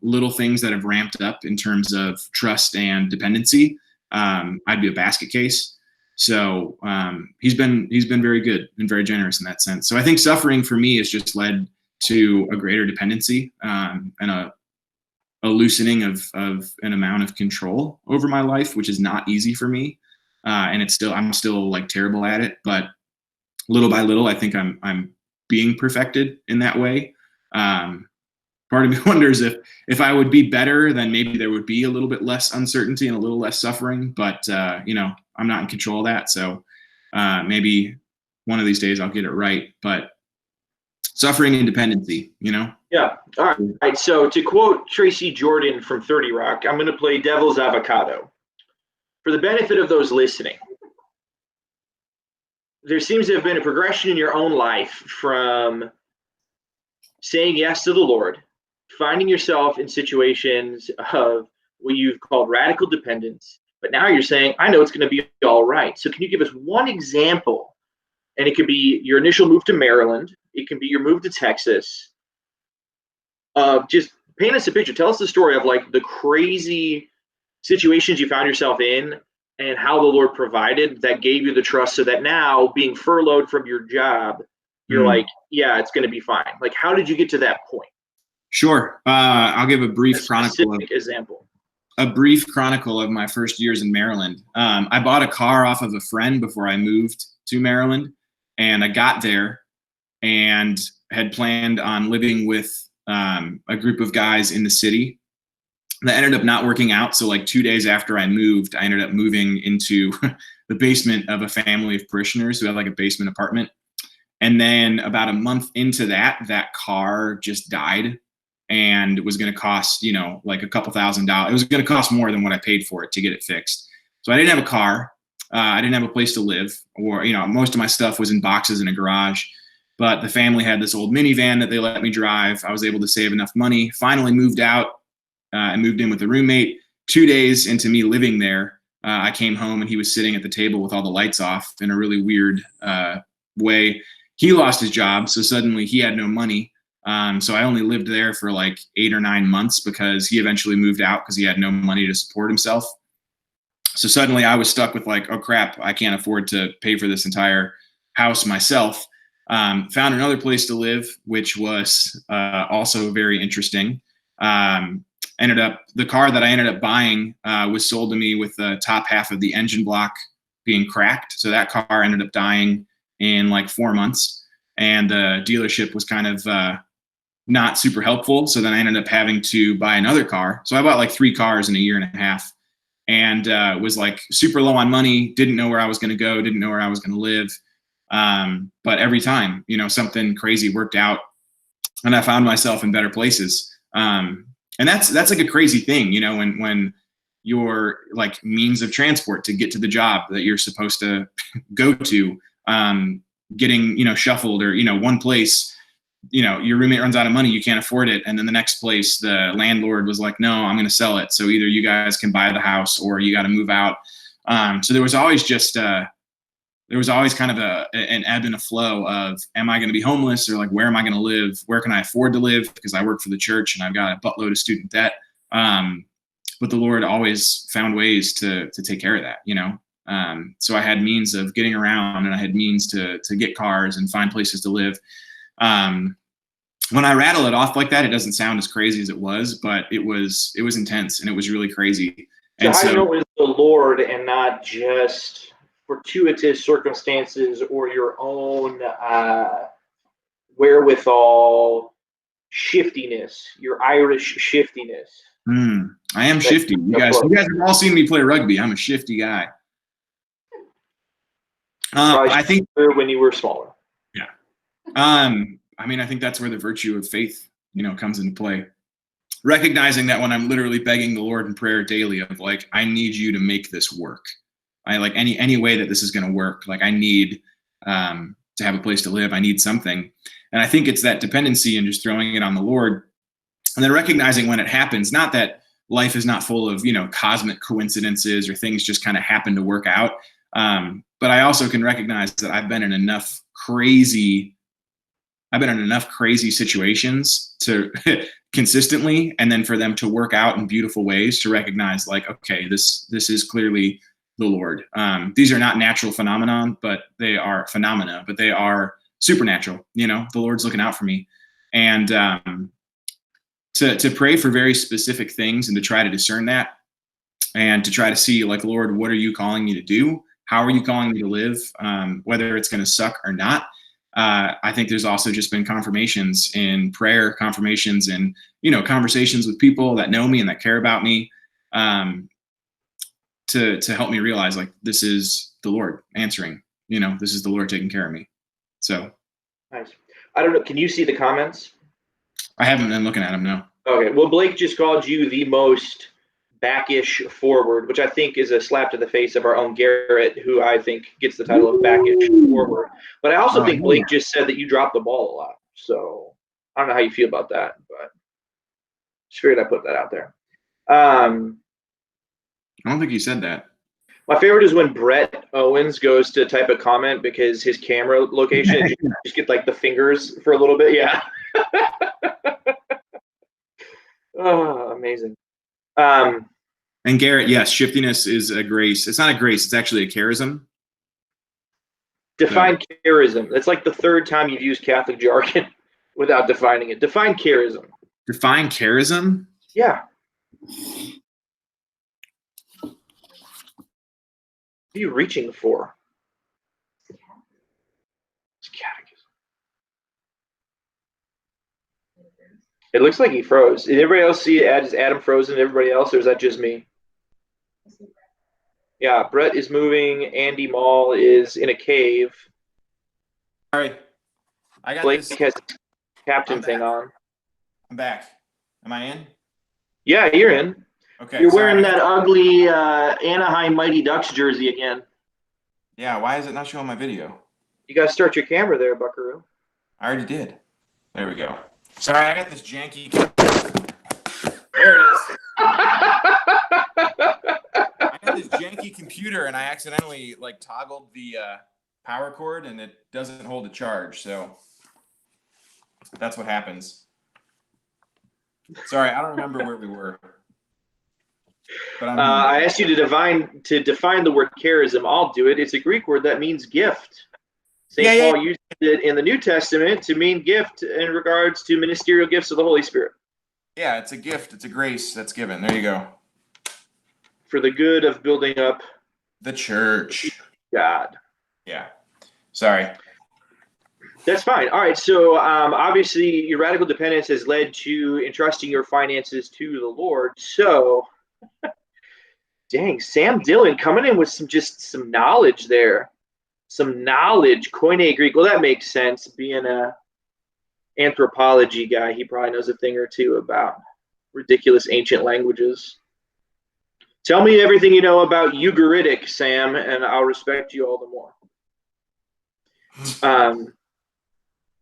little things that have ramped up in terms of trust and dependency, I'd be a basket case. So he's been very good and very generous in that sense. So I think suffering for me has just led to a greater dependency, and a loosening of an amount of control over my life, which is not easy for me. And I'm still like terrible at it, but little by little, I think I'm being perfected in that way. part of me wonders if I would be better, then maybe there would be a little bit less uncertainty and a little less suffering. But I'm not in control of that, so maybe one of these days I'll get it right. But suffering and dependency, Yeah. All right. So to quote Tracy Jordan from 30 Rock, I'm going to play devil's avocado. For the benefit of those listening, there seems to have been a progression in your own life from saying yes to the Lord, finding yourself in situations of what you've called radical dependence, but now you're saying, I know it's going to be all right. So can you give us one example? And it could be your initial move to Maryland. It can be your move to Texas. Just paint us a picture. Tell us the story of like the crazy situations you found yourself in and how the Lord provided that gave you the trust so that now being furloughed from your job, you're like, yeah, it's going to be fine. Like, how did you get to that point? Sure. I'll give a brief example. A brief chronicle of my first years in Maryland. I bought a car off of a friend before I moved to Maryland, and I got there and had planned on living with a group of guys in the city. That ended up not working out. So like 2 days after I moved, I ended up moving into the basement of a family of parishioners who had like a basement apartment. And then about a month into that car just died, and it was going to cost, like a couple $1,000s. It was going to cost more than what I paid for it to get it fixed. So I didn't have a car. I didn't have a place to live, or, most of my stuff was in boxes in a garage. But the family had this old minivan that they let me drive. I was able to save enough money, finally moved out. I moved in with a roommate. 2 days into me living there, I came home and he was sitting at the table with all the lights off in a really weird way. He lost his job, so suddenly he had no money. So I only lived there for like 8 or 9 months because he eventually moved out because he had no money to support himself. So suddenly I was stuck with like, oh crap, I can't afford to pay for this entire house myself. Found another place to live, which was also very interesting. The car that I ended up buying was sold to me with the top half of the engine block being cracked. So that car ended up dying in like 4 months, and the dealership was kind of not super helpful. So then I ended up having to buy another car. So I bought like 3 cars in a year and a half, and was like super low on money, didn't know where I was going to go, didn't know where I was going to live. But every time, something crazy worked out and I found myself in better places. And that's like a crazy thing, when your like means of transport to get to the job that you're supposed to go to, getting, shuffled, or, one place, your roommate runs out of money, you can't afford it. And then the next place, the landlord was like, no, I'm going to sell it. So either you guys can buy the house or you got to move out. So there was always kind of an ebb and a flow of, am I going to be homeless, or like, where am I going to live? Where can I afford to live? Because I work for the church and I've got a buttload of student debt. But the Lord always found ways to take care of that, so I had means of getting around, and I had means to get cars and find places to live. When I rattle it off like that, it doesn't sound as crazy as it was, but it was intense, and it was really crazy. And so how do you know it was the Lord and not just fortuitous circumstances or your own wherewithal, shiftiness, your Irish shiftiness? I am shifty. You guys have all seen me play rugby. I'm a shifty guy. I think when you were smaller. Yeah. I think that's where the virtue of faith, comes into play. Recognizing that when I'm literally begging the Lord in prayer daily of like, I need you to make this work. I like any way that this is going to work. Like, I need to have a place to live. I need something. And I think it's that dependency and just throwing it on the Lord, and then recognizing when it happens, not that life is not full of, cosmic coincidences or things just kind of happen to work out. But I also can recognize that I've been in enough crazy situations to consistently, and then for them to work out in beautiful ways, to recognize like, okay, this is clearly the Lord. These are not natural phenomena, but they are phenomena, but they are supernatural. The Lord's looking out for me. And to pray for very specific things and to try to discern that, and to try to see like, Lord, what are you calling me to do? How are you calling me to live? Whether it's going to suck or not. I think there's also just been confirmations in prayer, confirmations in, conversations with people that know me and that care about me, to help me realize like this is the Lord answering. This is the Lord taking care of me. So Nice. I don't know. Can you see the comments? I haven't been looking at them, no. Okay. Well, Blake just called you the most backish forward, which I think is a slap to the face of our own Garrett, who I think gets the title of backish forward. But I also think Blake just said that you drop the ball a lot. So I don't know how you feel about that, but just figured I'd put that out there. I don't think he said that. My favorite is when Brett Owens goes to type a comment because his camera location, you just get like the fingers for a little bit. Yeah. Oh, amazing. And Garrett, yes, shiftiness is a grace. It's not a grace. It's actually a charism. Define charism. It's like the third time you've used Catholic jargon without defining it. Define charism. Define charism? Yeah. What are you reaching for? It's catechism. It looks like he froze. Did everybody else see it? Is Adam frozen? Everybody else, or is that just me? Yeah, Brett is moving. Andy Mall is in a cave. Sorry. I got Blake this. has the captain thing on. I'm back. Am I in? Yeah, you're in. Okay. You're wearing that ugly Anaheim Mighty Ducks jersey again. Yeah, why is it not showing my video? You got to start your camera there, Buckaroo. I already did. There we go. Sorry, I got this janky. There it is. I got this janky computer, and I accidentally toggled the power cord, and it doesn't hold a charge. So that's what happens. Sorry, I don't remember where we were. But I asked you to define the word charism. I'll do it. It's a Greek word that means gift. St. Paul used it in the New Testament to mean gift in regards to ministerial gifts of the Holy Spirit. Yeah, it's a gift. It's a grace that's given. There you go. For the good of building up the church. God. Yeah. Sorry. That's fine. All right. So obviously your radical dependence has led to entrusting your finances to the Lord. So dang, Sam Dillon coming in with some knowledge there. Some knowledge, Koine Greek. Well, that makes sense. Being a anthropology guy, he probably knows a thing or two about ridiculous ancient languages. Tell me everything you know about Ugaritic, Sam, and I'll respect you all the more.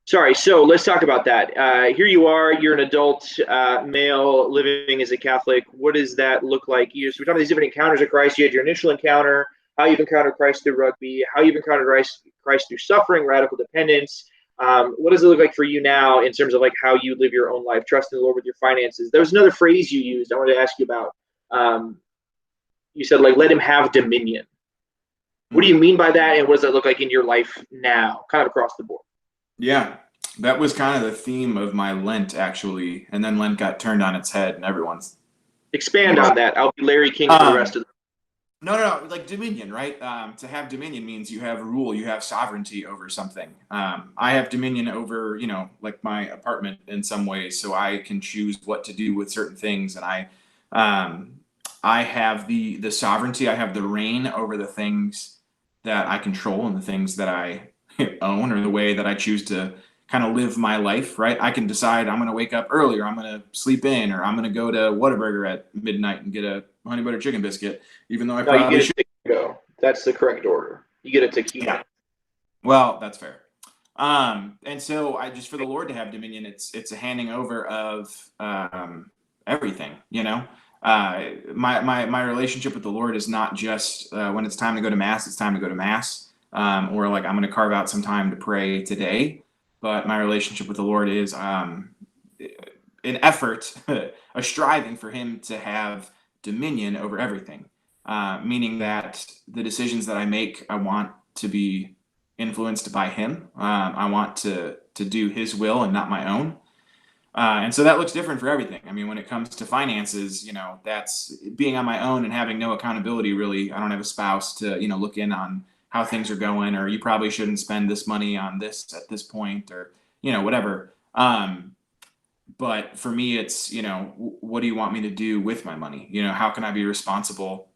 Sorry, so let's talk about that. Here you are, you're an adult male living as a Catholic. What does that look like? So we're talking about these different encounters of Christ. You had your initial encounter, how you've encountered Christ through rugby, how you've encountered Christ through suffering, radical dependence. What does it look like for you now in terms of how you live your own life, trusting the Lord with your finances? There was another phrase you used I wanted to ask you about. You said, let him have dominion. What do you mean by that, and what does that look like in your life now, kind of across the board? Yeah, that was kind of the theme of my Lent, actually. And then Lent got turned on its head, and everyone's... Expand on that. I'll be Larry King for the rest of the... No, dominion, right? To have dominion means you have rule, you have sovereignty over something. I have dominion over, my apartment in some ways, so I can choose what to do with certain things. And I have the sovereignty, I have the reign over the things that I control and the things that I own, or the way that I choose to kind of live my life, right? I can decide I'm going to wake up early, or I'm going to sleep in, or I'm going to go to Whataburger at midnight and get a honey butter chicken biscuit, even though I probably should. Go. That's the correct order. You get a tequila. Yeah. Well, that's fair. And so I just, for the Lord to have dominion, it's a handing over of everything, My relationship with the Lord is not just when it's time to go to Mass, it's time to go to Mass, or I'm going to carve out some time to pray today. But my relationship with the Lord is an effort, a striving for him to have dominion over everything, meaning that the decisions that I make, I want to be influenced by him. I want to do his will and not my own. And so that looks different for everything. I mean, when it comes to finances, that's being on my own and having no accountability, really. I don't have a spouse to, look in on how things are going, or you probably shouldn't spend this money on this at this point, or, whatever. But for me, it's, what do you want me to do with my money? How can I be responsible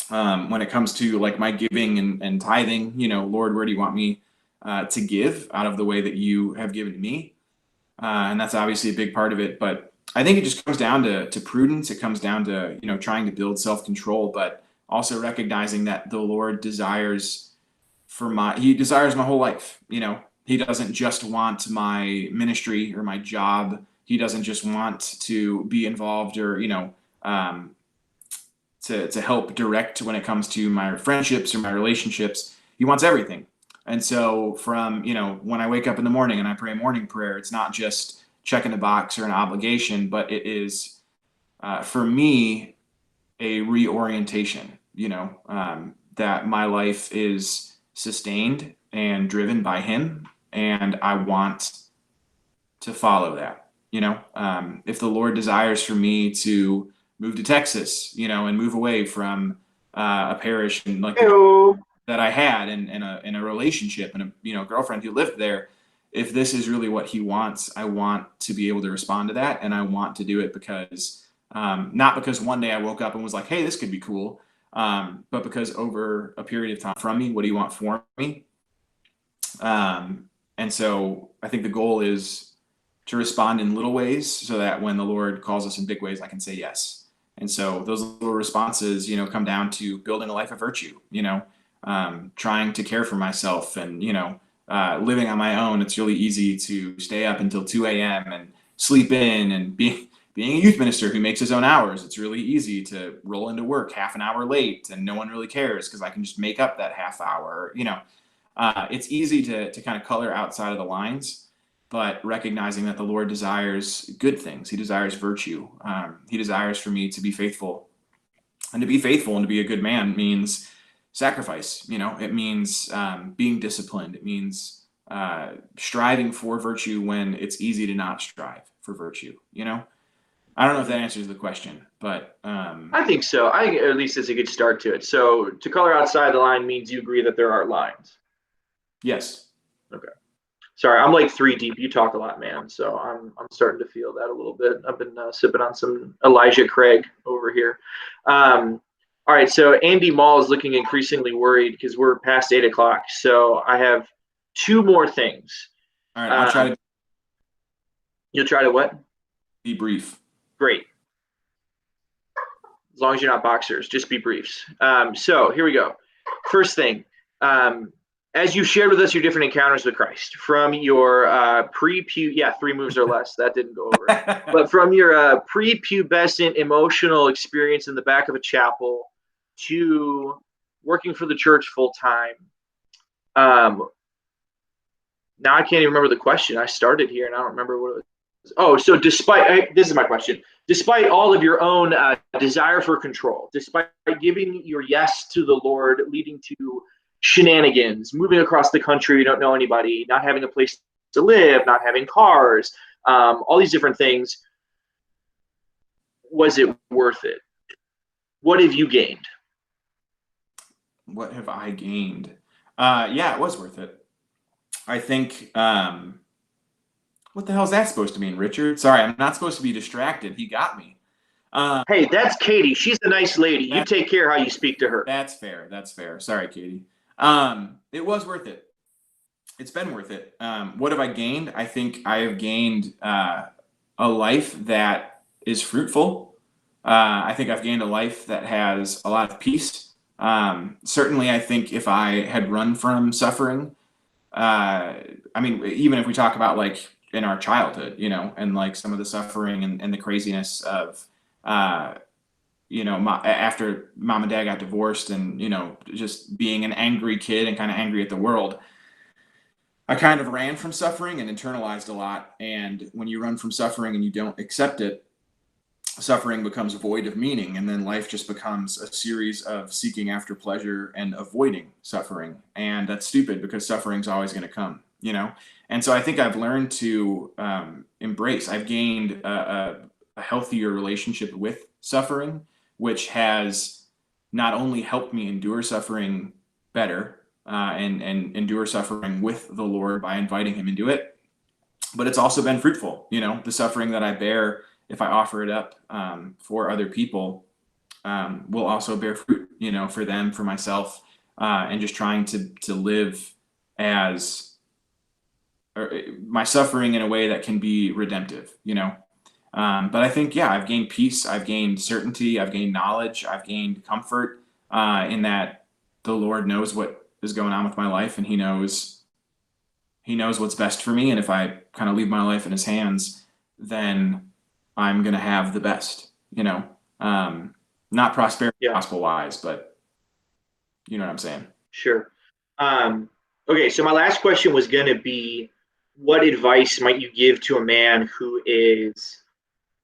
when it comes to like my giving and tithing? Lord, where do you want me to give out of the way that you have given to me? And that's obviously a big part of it. But I think it just comes down to prudence. It comes down to, trying to build self-control, but also recognizing that the Lord desires he desires my whole life. He doesn't just want my ministry or my job. He doesn't just want to be involved or, to help direct when it comes to my friendships or my relationships. He wants everything. And so from, when I wake up in the morning and I pray a morning prayer, it's not just checking a box or an obligation, but it is, for me, a reorientation, that my life is sustained and driven by him. And I want to follow that. If the Lord desires for me to move to Texas, and move away from a parish and like that I had in a relationship and a girlfriend who lived there, if this is really what he wants, I want to be able to respond to that, and I want to do it because not because one day I woke up and was like, hey, this could be cool, but because over a period of time from me, what do you want for me? And so I think the goal is to respond in little ways so that when the Lord calls us in big ways, I can say yes. And so those little responses, come down to building a life of virtue, trying to care for myself and, living on my own. It's really easy to stay up until 2 a.m. and sleep in, and being a youth minister who makes his own hours. It's really easy to roll into work half an hour late and no one really cares because I can just make up that half hour, it's easy to kind of color outside of the lines. But recognizing that the Lord desires good things. He desires virtue. He desires for me to be faithful. And to be faithful and to be a good man means sacrifice. It means being disciplined. It means striving for virtue when it's easy to not strive for virtue. I don't know if that answers the question, but I think so. I think at least it's a good start to it. So to color outside the line means you agree that there are lines. Yes. Okay. Sorry, I'm like 3 deep. You talk a lot, man. So I'm starting to feel that a little bit. I've been sipping on some Elijah Craig over here. All right, so Andy Mall is looking increasingly worried because we're past 8 o'clock. So I have 2 more things. All right, I'll try to. You'll try to what? Be brief. Great. As long as you're not boxers, just be briefs. So here we go. First thing. As you shared with us your different encounters with Christ, from your pre-pubescent, 3 moves or less, that didn't go over, but from your pre-pubescent emotional experience in the back of a chapel to working for the church full time. Now I can't even remember the question. I started here and I don't remember what it was. Oh, so this is my question. Despite all of your own desire for control, despite giving your yes to the Lord, leading to shenanigans, moving across the country, you don't know anybody, not having a place to live, not having cars, all these different things, was it worth it? What have you gained? What have I gained? Yeah, it was worth it. I think, what the hell is that supposed to mean, Richard? Sorry, I'm not supposed to be distracted. He got me. Hey, that's Katie. She's a nice lady. You take care how you speak to her. That's fair. That's fair. Sorry, Katie. It was worth it. It's been worth it. What have I gained? I think I have gained a life that is fruitful. I think I've gained a life that has a lot of peace. Certainly, I think if I had run from suffering, even if we talk about like in our childhood, and like some of the suffering and the craziness of, after mom and dad got divorced and, just being an angry kid and kind of angry at the world, I kind of ran from suffering and internalized a lot. And when you run from suffering and you don't accept it, suffering becomes void of meaning. And then life just becomes a series of seeking after pleasure and avoiding suffering. And that's stupid because suffering's always going to come, And so I think I've learned to embrace. I've gained a healthier relationship with suffering, which has not only helped me endure suffering better, and endure suffering with the Lord by inviting him into it. But it's also been fruitful. The suffering that I bear, if I offer it up for other people, will also bear fruit, for them, for myself, and just trying to live as my suffering in a way that can be redemptive, But I think, I've gained peace, I've gained certainty, I've gained knowledge, I've gained comfort in that the Lord knows what is going on with my life, and he knows what's best for me. And if I kind of leave my life in his hands, then I'm going to have the best, not prosperity gospel wise, but you know what I'm saying? Sure. Okay. So my last question was going to be, what advice might you give to a man who is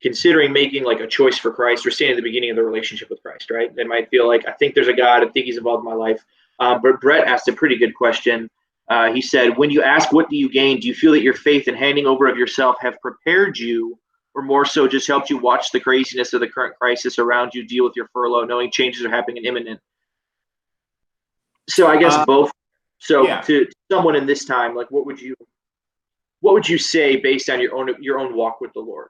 considering making like a choice for Christ or standing at the beginning of the relationship with Christ, right? They might feel like, I think there's a God, I think he's involved in my life. But Brett asked a pretty good question. He said, when you ask, what do you gain? Do you feel that your faith and handing over of yourself have prepared you, or more so just helped you watch the craziness of the current crisis around you, deal with your furlough, knowing changes are happening and imminent? So I guess both. So to someone in this time, like, what would you say based on your own walk with the Lord?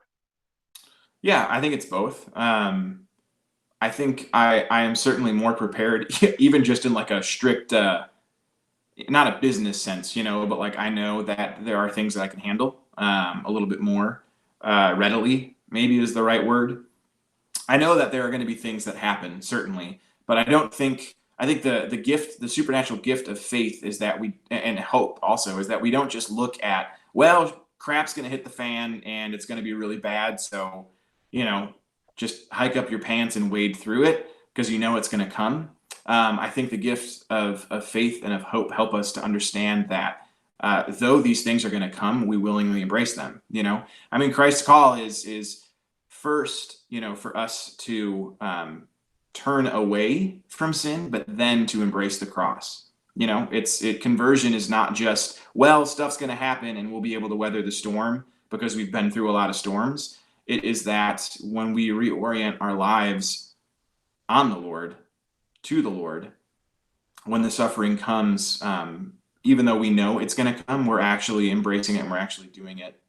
Yeah, I think it's both. I think I am certainly more prepared, even just in like a strict, not a business sense, but like I know that there are things that I can handle a little bit more readily, maybe is the right word. I know that there are going to be things that happen, certainly, but I think the gift, the supernatural gift of faith is that and hope also, is that we don't just look at, well, crap's going to hit the fan and it's going to be really bad. So, just hike up your pants and wade through it because it's going to come. I think the gifts of faith and of hope help us to understand that though these things are going to come, we willingly embrace them. Christ's call is first, for us to turn away from sin, but then to embrace the cross. Conversion is not just, well, stuff's going to happen and we'll be able to weather the storm because we've been through a lot of storms. It is that when we reorient our lives on the Lord, to the Lord, when the suffering comes, even though we know it's going to come, we're actually embracing it and we're actually doing it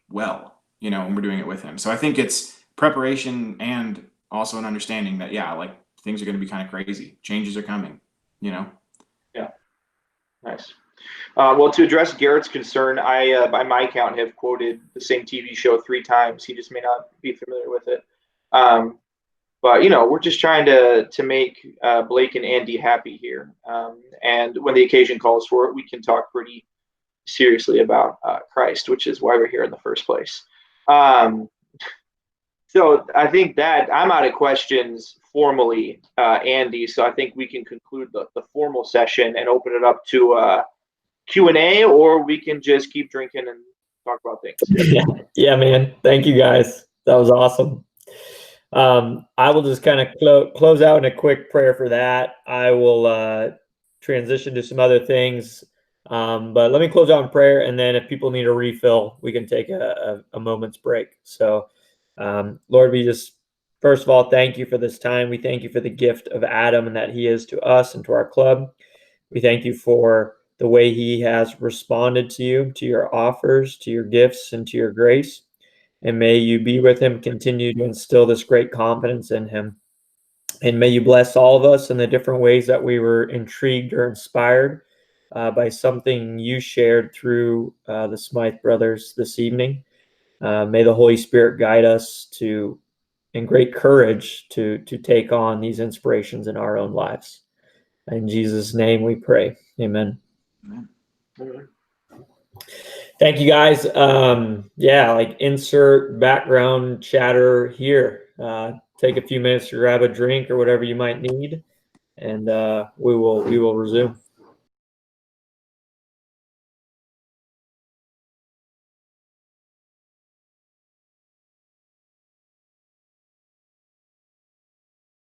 well, and we're doing it with him. So I think it's preparation and also an understanding that, like things are going to be kind of crazy. Changes are coming, Yeah. Nice. Well, to address Garrett's concern, I, by my count, have quoted the same TV show 3 times. He just may not be familiar with it. But, we're just trying to make Blake and Andy happy here. And when the occasion calls for it, we can talk pretty seriously about Christ, which is why we're here in the first place. So I think that I'm out of questions formally, Andy. So I think we can conclude the formal session and open it up to Q&A, or we can just keep drinking and talk about things. Yeah, man. Thank you, guys. That was awesome. I will just kind of close out in a quick prayer for that. I will transition to some other things. But let me close out in prayer, and then if people need a refill, we can take a moment's break. So, Lord, we just, first of all, thank you for this time. We thank you for the gift of Adam and that he is to us and to our club. We thank you for the way he has responded to you, to your offers, to your gifts, and to your grace. And may you be with him, continue to instill this great confidence in him. And may you bless all of us in the different ways that we were intrigued or inspired by something you shared through the Smyth brothers this evening. May the Holy Spirit guide us in great courage to take on these inspirations in our own lives. In Jesus' name we pray. Amen. Amen. Thank you, guys. Insert background chatter here. Take a few minutes to grab a drink or whatever you might need, and we will resume.